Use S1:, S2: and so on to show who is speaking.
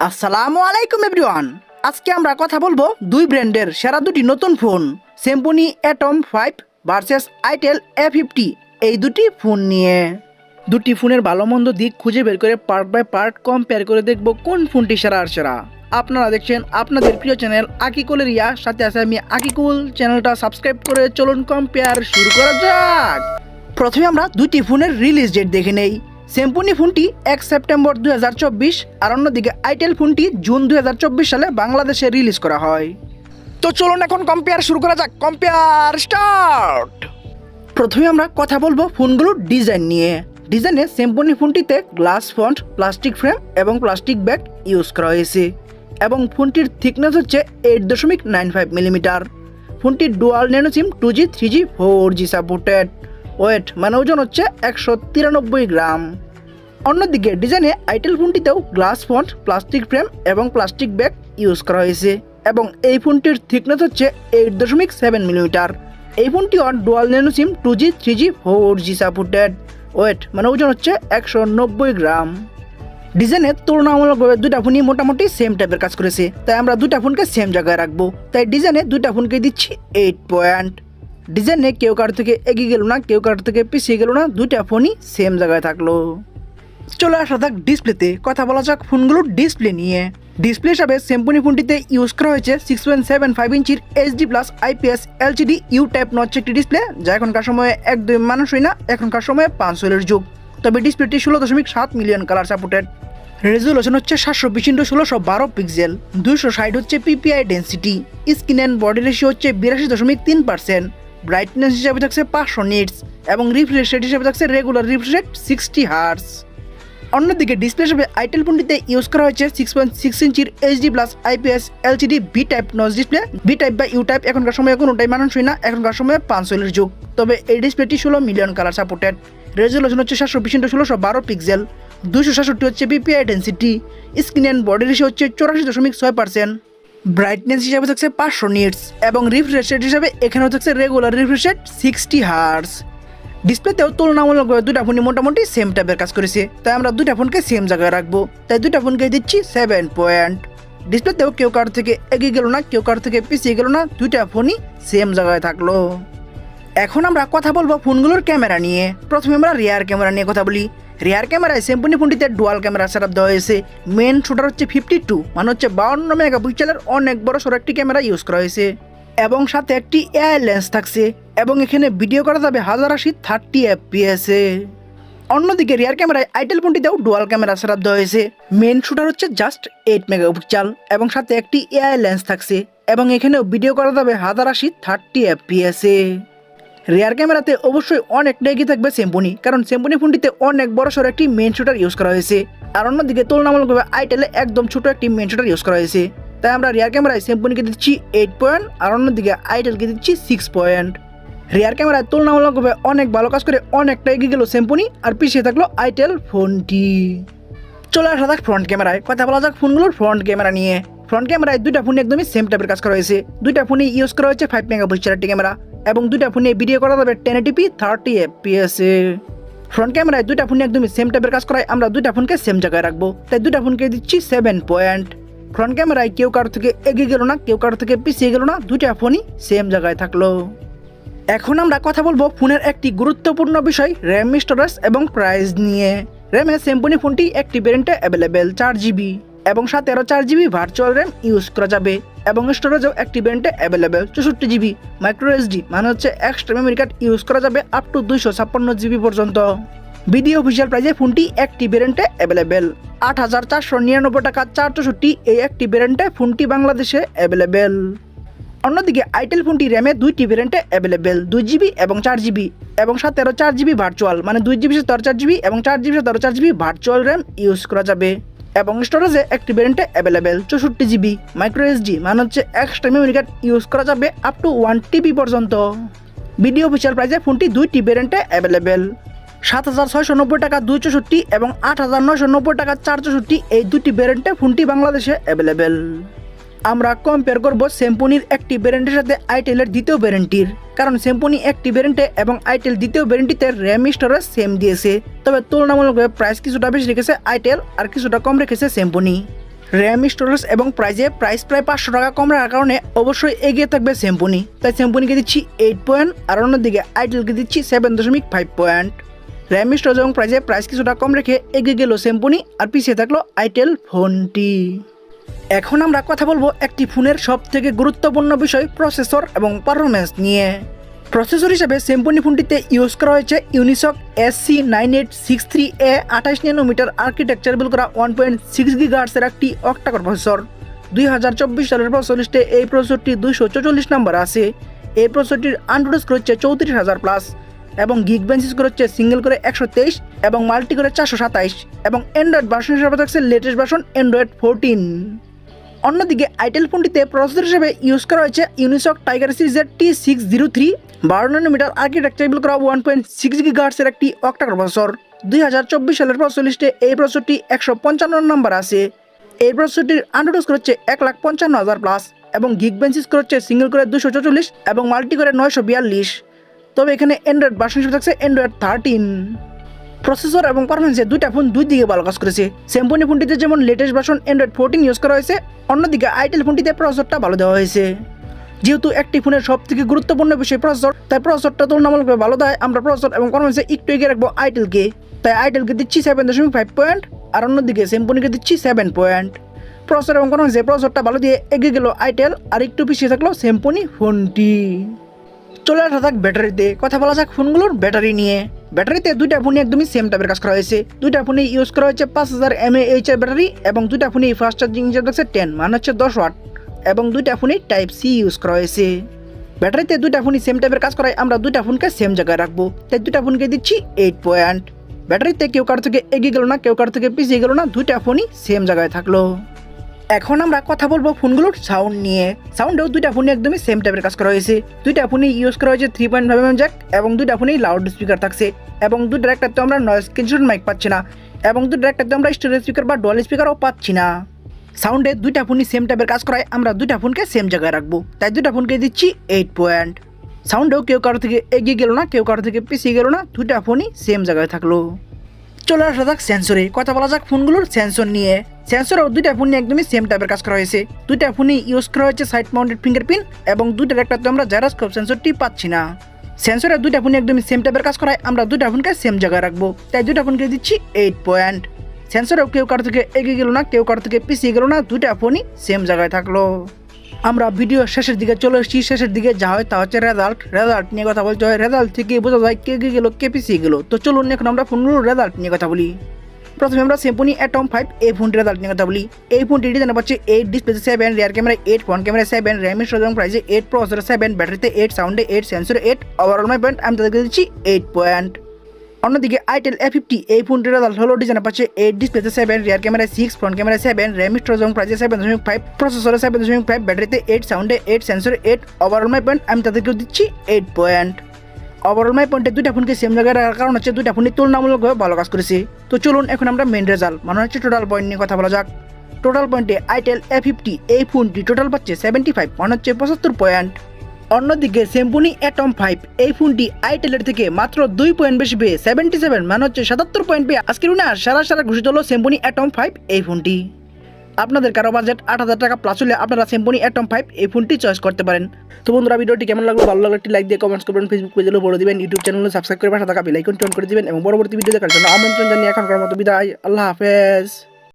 S1: আসসালামু আলাইকুম এভরিওয়ান। আজকে আমরা কথা বলবো দুই ব্র্যান্ডের সেরা দুটি নতুন phone, Samsung atom 5 versus itel A50। এই দুটি ফোন নিয়ে দুটি ফোনের ভালো মন্দ দিক খুঁজে বের করে পার্ট বাই পার্ট কম্পেয়ার করে দেখব কোন ফোনটি সেরা আর সেরা। আপনারা দেখছেন আপনাদের প্রিয় চ্যানেল আকিকুলের রিয়া, সাথে আছে আমি আকিকুল। চ্যানেলটা সাবস্ক্রাইব করে চলুন কম্পেয়ার শুরু করা যাক। প্রথমে আমরা দুটি ফোনের রিলিজ ডেট দেখে নেই। স্যামসুং ফোনটি 1 সেপ্টেম্বর 2024 আর অন্যদিকে আইটেল ফোনটি জুন 2024 সালে বাংলাদেশে রিলিজ করা হয়। তো চলুন এখন কম্পেয়ার শুরু করা যাক। Compare start. প্রথমে আমরা কথা বলবো ফোনগুলোর ডিজাইন নিয়ে। ডিজাইনে স্যামসুং ফোনটিতে গ্লাস ফন্ট, প্লাস্টিক ফ্রেম এবং প্লাস্টিক ব্যাগ ইউজ করা হয়েছে এবং ফোনটির থিকনেস হচ্ছে 8.95 মিলিমিটার। ফোনটির dual nano SIM 2G 3G 4G supported. Weight মানে ওজন হচ্ছে 193 গ্রাম। অন্যদিকে ডিজাইনে আইটেল ফোনটিতেও গ্লাস ফন্ট, প্লাস্টিক ফ্রেম এবং প্লাস্টিক ব্যাগ ইউজ করা হয়েছে এবং এই ফোনটির থিকনেস হচ্ছে 8.7 মিলিমিটার। এই ফোনটি dual nano SIM 2G 3G 4G supported. Weight মানে ওজন হচ্ছে 190 গ্রাম। ডিজাইনের তুলনামূলকভাবে দুটা ফোনই মোটামুটি সেম টাইপের কাজ করেছে, তাই আমরা দুটা ফোনকে সেম জায়গায় রাখবো। তাই ডিজাইনে দুটা ফোনকে দিচ্ছি 8 পয়েন্ট। ডিজাইনে কেউ কারোর থেকে এগিয়ে গেল না, কেউ কারোর থেকে পিছিয়ে গেল না, দুইটা ফোনই সেম জায়গায় থাকলো। চলে আসা যাক ডিসপ্লেতে। কথা বলা যাক ফোনগুলোর ডিসপ্লে নিয়ে। ডিসপ্লে হিসাবে স্যামসুং ফোনটিতে ইউজ করা হয়েছে 6.75 ইঞ্চির HD+ IPS LCD U type notch একটি ডিসপ্লে, যা এখনকার সময়ে একদম মানুষই না, এখনকার সময়ে 500 যুগ। তবে ডিসপ্লেটি 16.7 মিলিয়ন কালার সাপোর্টেড। রেজুলেশন হচ্ছে 720x1612 পিক্সেল। 260 হচ্ছে PPI density. Screen and body ratio হচ্ছে 82.3%। ব্রাইটনেস হিসাবে থাকছে 500 নিটস এবং রিফ্রেশ রেট হিসাবে থাকছে রেগুলার রিফ্রেশ রেট 60 হার্টজ। অন্যদিকে ডিসপ্লে হিসেবে আইটেল ফোনটিতে ইউজ করা হয়েছে 6.6 ইঞ্চির HD+ IPS LCD V type notch display. V type বা ইউ টাইপ এখনকার সময়ে কোনোটাই মানুষই না, এখনকার সময়ে 500 যুগ। তবে এই ডিসপ্লেটি 16 মিলিয়ন কালার সাপোর্টেড। রেজুলেশন হচ্ছে 720x1612 পিক্সেল। 266 হচ্ছে PPI density. Screen and body ratio হচ্ছে 84.6%। ব্রাইটনেস হিসাবে থাকছে 500 নিটস এবং রিফ্রেশ রেট হিসাবে এখানেও থাকছে রেগুলার রিফ্রেশ রেট 60 হার্টজ। ডিসপ্লেতেও তুলনামূলকভাবে দুটা ফোনই মোটামুটি সেম টাইপের কাজ করেছে, তাই আমরা দুটা ফোনকে সেম জায়গায় রাখবো। তাই দুটা ফোনকে দিচ্ছি 7 পয়েন্ট। ডিসপ্লেতেও কেউ কারোর থেকে এগিয়ে গেল না, কেউ কারোর থেকে পিছিয়ে গেল না, দুইটা ফোনই সেম জায়গায় থাকলো। এখন আমরা কথা বলবো ফোনগুলোর ক্যামেরা নিয়ে। প্রথমে আমরা রিয়ার ক্যামেরা নিয়ে কথা বলি। রিয়ার ক্যামেরায় স্যামসুং ফোনটিতে ডুয়াল ক্যামেরা সেটআপ দেওয়া হয়েছে। মেন শুটার হচ্ছে 52 মানে হচ্ছে 52 মেগাপিক্সেলের অনেক বড় সড়ো একটি ক্যামেরা ইউজ করা হয়েছে এবং সাথে একটি এআই লেন্স থাকছে এবং এখানে ভিডিও করা যাবে 1080 30 FPS এ। অন্যদিকে রিয়ার ক্যামেরায় আইটেল ফোনটিতেও ডুয়াল ক্যামেরা সেটআপ দেওয়া হয়েছে। মেন শুটার হচ্ছে জাস্ট 8 মেগাপিক্সেল এবং সাথে একটি এআই লেন্স থাকছে এবং এখানেও ভিডিও করা যাবে 1080 30 FPS এ। রিয়ার ক্যামেরাতে অবশ্যই অনেকটা এগিয়ে থাকবে স্যামসুং, কারণ স্যামসুং ফোনটিতে অনেক বড় সড়ো একটি মেন শুটার ইউজ করা হয়েছে আর অন্যদিকে তুলনামূলকভাবে আইটেলে একদম ছোট একটি মেন শুটার ইউজ করা হয়েছে। তাই আমরা রিয়ার ক্যামেরায় স্যামসুংকে দিচ্ছি 8 পয়েন্ট আর অন্যদিকে আইটেলকে দিচ্ছি 6 পয়েন্ট। রিয়ার ক্যামেরায় তুলনামূলকভাবে অনেক ভালো কাজ করে অনেকটা এগিয়ে গেল স্যামসুং আর পিছিয়ে থাকলো আইটেল ফোনটি। চলে আসা যাক ফ্রন্ট ক্যামেরায়। কথা বলা যাক ফোনগুলোর ফ্রন্ট ক্যামেরা নিয়ে। ফ্রন্ট ক্যামেরায় দুইটা ফোন একদমই সেম টাইপের কাজ করা হয়েছে। দুইটা ফোনে ইউজ করা হয়েছে 5 মেগাপিক্সেলের একটি ক্যামেরা এবং দুইটা ফোনে ভিডিও করা যাবে 1080p 30 FPS এ। ফ্রন্ট ক্যামেরায় দুইটা ফোনে একদমই সেম টাইপের কাজ করায় আমরা দুইটা ফোনকে সেম জায়গায় রাখবো। তাই দুইটা ফোনকে দিচ্ছি 7 পয়েন্ট। ফ্রন্ট ক্যামেরায় কেউ কারোর থেকে এগিয়ে গেল না, কেউ কারোর থেকে পিছিয়ে গেল না, দুইটা ফোনই সেম জায়গায় থাকলো। এখন আমরা কথা বলবো ফোনের একটি গুরুত্বপূর্ণ বিষয়, র্যাম, স্টোরেজ এবং প্রাইস নিয়ে। র্যামে স্যামসুং ফোনটি একটি ভ্যারিয়েন্টে অ্যাভেলেবেল 4GB এবং সাথে আরও 4GB ভার্চুয়াল র্যাম ইউজ করা যাবে এবং স্টোরেজও একটি ভ্যারিয়েন্টে অ্যাভেলেবেল 64GB মাইক্রো SD মানে হচ্ছে এক্সট্রা মেমোরি কার্ড ইউজ করা যাবে আপ টু 256GB পর্যন্ত। ভিডিও অফিসিয়াল প্রাইসে ফোনটি একটি ভ্যারিয়েন্টে অ্যাভেলেবেল 8,499 টাকা 464। এই একটি ভ্যারিয়েন্টে ফোনটি বাংলাদেশে অ্যাভেলেবেল। অন্যদিকে আইটেল ফোনটি র্যামে দুইটি ভ্যারিয়েন্টে অ্যাভেলেবেল 2GB এবং 4GB এবং সাথে আরও 4GB ভার্চুয়াল মানে 2GB সাথে আরও 4GB এবং 4GB সাথে আরও 4GB ভার্চুয়াল র্যাম ইউজ করা যাবে এবং স্টোরেজে একটি ভ্যারিয়েন্টে অ্যাভেলেবেল 64GB মাইক্রো SD মানে হচ্ছে এক্সট্রা মেমোরি কার্ড ইউজ করা যাবে আপ টু 1TB পর্যন্ত। ভিডিও অফিসিয়াল প্রাইসে ফোনটি দুইটি ভ্যারিয়েন্টে অ্যাভেলেবেল 7,690 টাকা 264 এবং 8,990 টাকা 464। এই দুটি ভ্যারিয়েন্টে ফোনটি বাংলাদেশে অ্যাভেলেবেল। আমরা কম্পেয়ার করব স্যামসুংয়ের একটি ভ্যারিয়েন্টের সাথে আইটেলের দ্বিতীয় ভ্যারিয়েন্টটির, কারণ স্যামসুং একটি ভ্যারিয়েন্টে এবং আইটেল দ্বিতীয় ভ্যারিয়েন্টটিতে র্যাম স্টোরেজ সেম দিয়েছে, তবে তুলনামূলকভাবে প্রাইস কিছুটা বেশি রেখেছে আইটেল আর কিছুটা কম রেখেছে স্যামসুং। র্যাম, স্টোরেজ এবং প্রাইস প্রায় 500 টাকা কম রাখার কারণে অবশ্যই এগিয়ে থাকবে স্যামসুং। তাই স্যামসুংকে দিচ্ছি 8 পয়েন্ট, আর অন্যদিকে আইটেলকে দিচ্ছি 7.5 পয়েন্ট। র্যাম, স্টোরেজ এবং প্রাইস কিছুটা কম রেখে এগিয়ে গেল স্যামসুং, আর পিছিয়ে থাকলো আইটেল ফোনটি। এখন আমরা কথা বলবো একটি ফোনের সব থেকে গুরুত্বপূর্ণ বিষয় প্রসেসর এবং পারফরমেন্স নিয়ে। প্রসেসর হিসেবে স্যামসুং ফোনটিতে ইউজ করা হয়েছে ইউনিসক SC9863A 28 ন্যানোমিটার আর্কিটেকচার বিল করা 1.6 GHz একটি অক্টাকোর প্রসেসর। 2024 সালের প্রসেসর লিস্টে এই প্রসেসরটি 244 নম্বর আছে। এই প্রসেসরটির আনটোটাল স্কোর হচ্ছে 34,000+ এবং গিগ বেঞ্চ স্কোর হচ্ছে সিঙ্গেল করে 123 এবং মাল্টি করে 427 এবং অ্যান্ড্রয়েড ভার্সন হিসেবে থাকছে লেটেস্ট ভার্সন অ্যান্ড্রয়েড 14। অন্যদিকে আইটেল ফোনটিতে প্রসেসর হিসেবে ইউজ করা হয়েছে ইউনিসক টাইগার সিরিজের T603 12 ন্যানোমিটার আর্কিটেকচার বিল করা 1.6 GHz একটি অক্টাকোর প্রসেসর। 2024 সালের প্রসেসর লিস্টে এই প্রসেসরটি 155 নম্বর আছে। এই প্রসেসরটির আনটোটাল স্কোর হচ্ছে 1,55,000+ এবং গিগ বেঞ্চ স্কোর হচ্ছে সিঙ্গেল করে 244 এবং মাল্টি করে 942। তবে এখানে অ্যান্ড্রয়েড ভার্সন হিসেবে থাকছে অ্যান্ড্রয়েড 13। প্রসেসর এবং পারফরমেন্সে দুইটা ফোন দুই দিকে ভালো কাজ করেছে। স্যামসুং ফোনটিতে যেমন লেটেস্ট ভার্সন অ্যান্ড্রয়েড 14 ইউজ করা হয়েছে, অন্যদিকে আইটেল ফোনটিতে প্রসেসরটা ভালো দেওয়া হয়েছে। যেহেতু একটি ফোনের সব থেকে গুরুত্বপূর্ণ বিষয় প্রসেসর, তাই প্রসেসরটা তুলনামূলকভাবে ভালো দেয় আমরা প্রসেসর এবং পারফরমেন্সে একটু এগিয়ে রাখবো আইটেলকে। তাই আইটেলকে দিচ্ছি 7.5 পয়েন্ট, আর অন্যদিকে স্যামসুংকে দিচ্ছি 7 পয়েন্ট। প্রসেসর এবং পারফরমেন্সে প্রসেসরটা ভালো দিয়ে এগিয়ে গেল আইটেল, আর একটু পিছিয়ে থাকলো স্যামসুং ফোনটি। চলে আসা থাক ব্যাটারিতে, কথা বলা যাক ফোনগুলোর ব্যাটারি নিয়ে। ব্যাটারিতে দুইটা ফোনই একদমই সেম টাইপের কাজ করা হয়েছে। দুইটা ফোনে ইউজ করা হয়েছে 5000 mAh এর ব্যাটারি এবং দুইটা ফোনেই ফাস্ট চার্জিং হিসেবে থাকছে 10 মানে হচ্ছে 10 ওয়াট এবং দুইটা ফোনেই টাইপ সি ইউজ করা হয়েছে। ব্যাটারিতে দুইটা ফোনই সেম টাইপের কাজ করায় আমরা দুইটা ফোনকে সেম জায়গায় রাখবো, তাই দুইটা ফোনকে দিচ্ছি 8 পয়েন্ট। ব্যাটারিতে কেউ কারো থেকে এগিয়ে গেল না, কেউ কারো থেকে পিছিয়ে গেল না, দুইটা ফোনই সেম জায়গায় থাকলো। এখন আমরা কথা বলবো ফোনগুলোর সাউন্ড নিয়ে। সাউন্ডেও দুইটা ফোনে একদমই সেম টাইপের কাজ করা হয়েছে। দুইটা ফোনে ইউজ করা হয়েছে 3.5mm জ্যাক এবং দুইটা ফোনেই লাউড স্পিকার থাকছে এবং দুইটার একটাতে আমরা নয়েজ ক্যান্সেলেশন মাইক পাচ্ছি না এবং দুইটার একটাতে আমরা স্টেরিও স্পিকার বা ডুয়াল স্পিকারও পাচ্ছি না। সাউন্ডে দুইটা ফোনই সেম টাইপের কাজ করায় আমরা দুইটা ফোনকে সেম জায়গায় রাখবো, তাই দুইটা ফোনকে দিচ্ছি 8 পয়েন্ট। সাউন্ডেও কেউ কারো থেকে এগিয়ে গেল না, কেউ কারো থেকে পিছিয়ে গেল না, দুইটা ফোনই সেম জায়গায় থাকলো। চলে আসা যাক সেন্সরে, কথা বলা যাক ফোনগুলোর সেন্সর নিয়ে। সেন্সরও দুইটা ফোনে একদমই সেম টাইপের কাজ করা হয়েছে। দুইটা ফোনে ইউজ করা হয়েছে সাইড মাউন্টেড ফিঙ্গারপ্রিন্ট এবং দুইটার একটাতে আমরা জাইরোস্কোপ সেন্সরটি পাচ্ছি না। সেন্সরে দুইটা ফোনে একদমই সেম টাইপের কাজ করায় আমরা দুইটা ফোনকে সেম জায়গায় রাখবো, তাই দুইটা ফোনকে দিচ্ছি 8 পয়েন্ট। সেন্সরেও কেউ কারো থেকে এগিয়ে গেল না, কেউ কারো থেকে পিছিয়ে গেল না, দুইটা ফোনই সেম জায়গায় থাকলো। আমরা ভিডিও শেষের দিকে চলে এসেছি। শেষের দিকে যা হয় তা হচ্ছে রেজাল্ট নিয়ে কথা বলতে হয়। রেজাল্ট থেকে বোঝা যায় কে এগিয়ে গেল কে পিছিয়ে গেল। তো চলুন এখন আমরা ফোনগুলোর রেজাল্ট নিয়ে কথা বলি। প্রথমে আমরা স্যামসুং অ্যাটম 5 এই ফোনটির রেজাল্ট নিয়ে কথা বলি। এই ফোনটি ডিজাইন পাচ্ছে 8, display 7, rear camera 8, front camera 7, RAM storage প্রাইসে 8, প্রসেসর 7, ব্যাটারিতে 8, সাউন্ডে 8, সেন্সরে 8, ওভারঅল মাই পয়েন্ট আমি তাদেরকে দিচ্ছি 8 পয়েন্ট। অন্যদিকে আইটেল A50 এই ফোনটির রেজাল্ট হলো ডিজাইন পাচ্ছে 8, display 7, rear camera 6, front camera 7, RAM storage প্রাইসে 7.5, প্রসেসরে 7.5, ব্যাটারিতে 8, সাউন্ডে 8, সেন্সরে 8, ওভারঅল মাই পয়েন্ট আমি তাদেরকে দিচ্ছি 8 পয়েন্ট। ওভারঅল মাই পয়েন্টে দুইটা ফোনকে সেম জায়গায় রাখার কারণ হচ্ছে দুইটা ফোনই তুলনামূলকভাবে ভালো কাজ করেছে। তো চলুন এখন আমরা মেন রেজাল্ট মানে হচ্ছে টোটাল পয়েন্ট নিয়ে কথা বলা যাক। টোটাল পয়েন্টে আইটেল A50 এই ফোনটি টোটাল পাচ্ছে 75 মানে হচ্ছে 75 পয়েন্ট। অন্যদিকে স্যামসুং অ্যাটম 5 এই ফোনটি আইটেলের থেকে মাত্র 2 পয়েন্ট বেশি পেয়ে 77 মানে হচ্ছে 77 পয়েন্ট পেয়ে আজকের উইনার সারা ঘোষিত হলো স্যামসুং অ্যাটম 5 এই ফোনটি। আপনাদের কারো বাজেট 8000 টাকা প্লাস হলে আপনারা স্যামসুং অ্যাটম 5 এই ফোনটি চয়েস করতে পারেন। তো বন্ধুরা ভিডিওটি কেমন লাগলো, ভালো লাগলে একটি লাইক দিয়ে কমেন্টস করবেন, ফেসবুক পেজে বলে দিবেন, ইউটিউব চ্যানেলে সাবস্ক্রাইব করে পাশে থাকা বেল আইকনটি অন করে দিবেন এবং পরবর্তী ভিডিও দেখার জন্য আমন্ত্রণ জানিয়ে এখনকার মতো বিদায়। আল্লাহ হাফেজ।